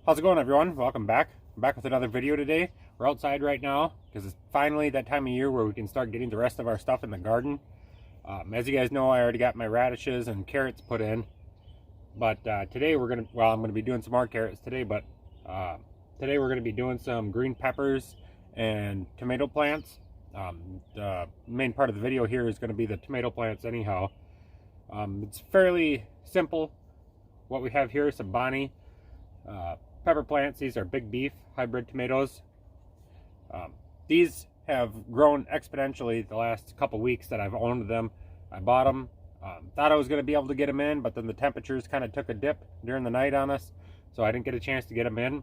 How's it going, everyone? Welcome back. I'm back with another video today. We're outside right now because it's finally that time of year where we can start getting the rest of our stuff in the garden. As you guys know, I already got my radishes and carrots put in, but today I'm gonna be doing some more carrots today, but today we're gonna be doing some green peppers and tomato plants. The main part of the video here is gonna be the tomato plants anyhow. It's fairly simple. What we have here is some Bonnie pepper plants. These are Big Beef hybrid tomatoes. These have grown exponentially the last couple weeks that I've owned them. I bought them, thought I was going to be able to get them in, but then the temperatures kind of took a dip during the night on us, so I didn't get a chance to get them in.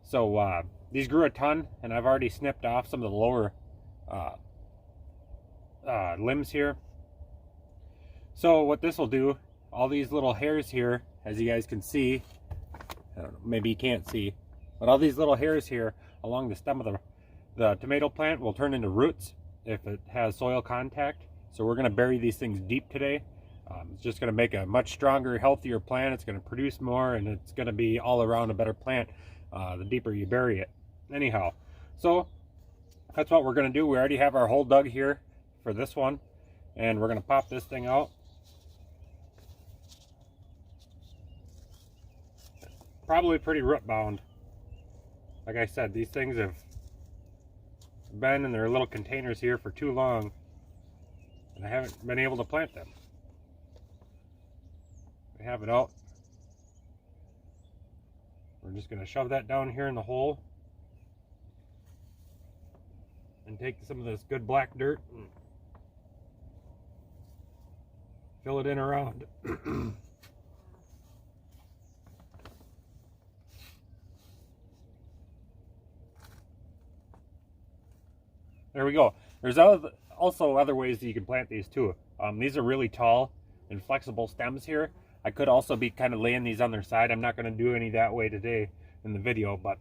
So these grew a ton, and I've already snipped off some of the lower limbs here. So what this will do, all these little hairs here, as you guys can see, I don't know, maybe you can't see, but all these little hairs here along the stem of the tomato plant will turn into roots if it has soil contact. So we're going to bury these things deep today. It's just going to make a much stronger, healthier plant. It's going to produce more, and it's going to be all around a better plant the deeper you bury it. Anyhow, so that's what we're going to do. We already have our hole dug here for this one, and we're going to pop this thing out. Probably pretty root bound. Like I said, these things have been in their little containers here for too long, and I haven't been able to plant them. We have it out. We're just going to shove that down here in the hole and take some of this good black dirt and fill it in around. There we go. There's also other ways that you can plant these too. These are really tall and flexible stems here. I could also be kind of laying these on their side. I'm not going to do any that way today in the video, but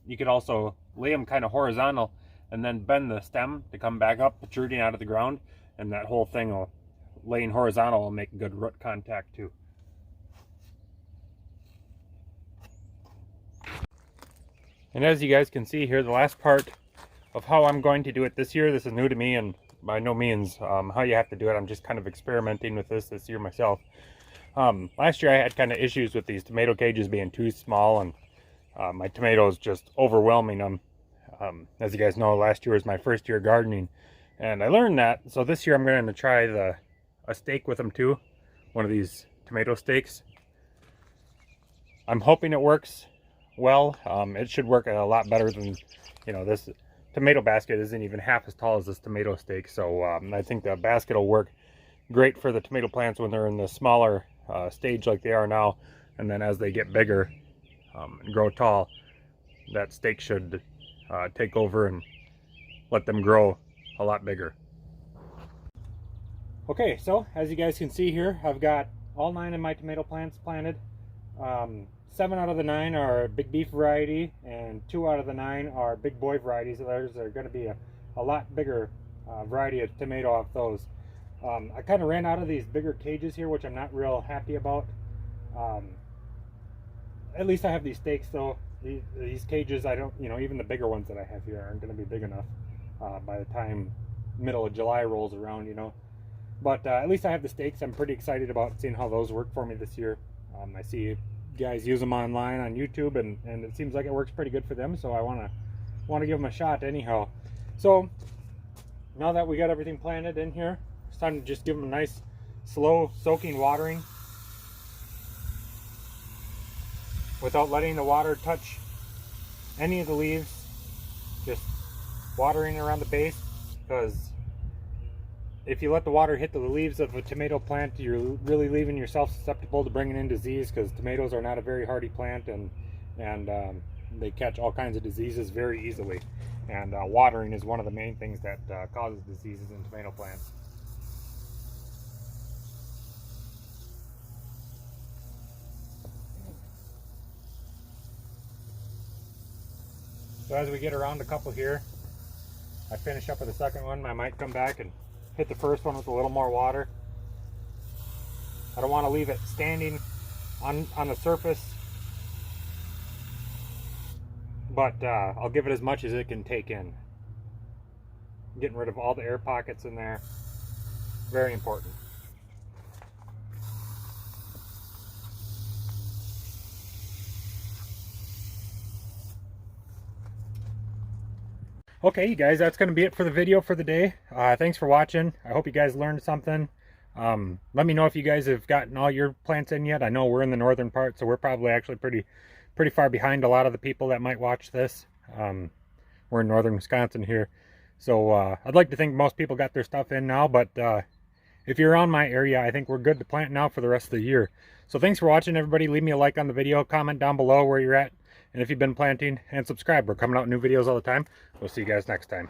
you could also lay them kind of horizontal and then bend the stem to come back up, protruding out of the ground, and that whole thing laying horizontal will make good root contact too. And as you guys can see here, the last part of how I'm going to do it this year, this is new to me, and by no means how you have to do it. I'm just kind of experimenting with this year myself. Last year I had kind of issues with these tomato cages being too small, and my tomatoes just overwhelming them. As you guys know, last year was my first year gardening, and I learned that. So this year I'm going to try a stake with them too, one of these tomato stakes. I'm hoping it works well. It should work a lot better than, this tomato basket isn't even half as tall as this tomato stake. So I think the basket will work great for the tomato plants when they're in the smaller stage like they are now, and then as they get bigger and grow tall, that stake should take over and let them grow a lot bigger. Okay, so as you guys can see here, I've got all 9 of my tomato plants planted. 7 out of the 9 are Big Beef variety, and 2 out of the 9 are Big Boy varieties. There's going to be a lot bigger variety of tomato off those. I kind of ran out of these bigger cages here, which I'm not real happy about. At least I have these stakes though. These cages, I don't, even the bigger ones that I have here aren't going to be big enough by the time middle of July rolls around, But at least I have the stakes. I'm pretty excited about seeing how those work for me this year. I see guys use them online on YouTube, and it seems like it works pretty good for them, so I want to give them a shot anyhow. So now that we got everything planted in here, it's time to just give them a nice slow soaking watering without letting the water touch any of the leaves, just watering around the base, because if you let the water hit the leaves of a tomato plant, you're really leaving yourself susceptible to bringing in disease, because tomatoes are not a very hardy plant, and they catch all kinds of diseases very easily. And watering is one of the main things that causes diseases in tomato plants. So as we get around a couple here, I finish up with the second one. I might come back and hit the first one with a little more water. I don't want to leave it standing on the surface but I'll give it as much as it can take in. Getting rid of all the air pockets in there. Very important. Okay, you guys, that's going to be it for the video for the day. Thanks for watching. I hope you guys learned something. Let me know if you guys have gotten all your plants in yet. I know we're in the northern part, so we're probably actually pretty far behind a lot of the people that might watch this. We're in northern Wisconsin here. So I'd like to think most people got their stuff in now, but if you're around my area, I think we're good to plant now for the rest of the year. So thanks for watching, everybody. Leave me a like on the video, comment down below where you're at, and if you've been planting, and subscribe. We're coming out new videos all the time. We'll see you guys next time.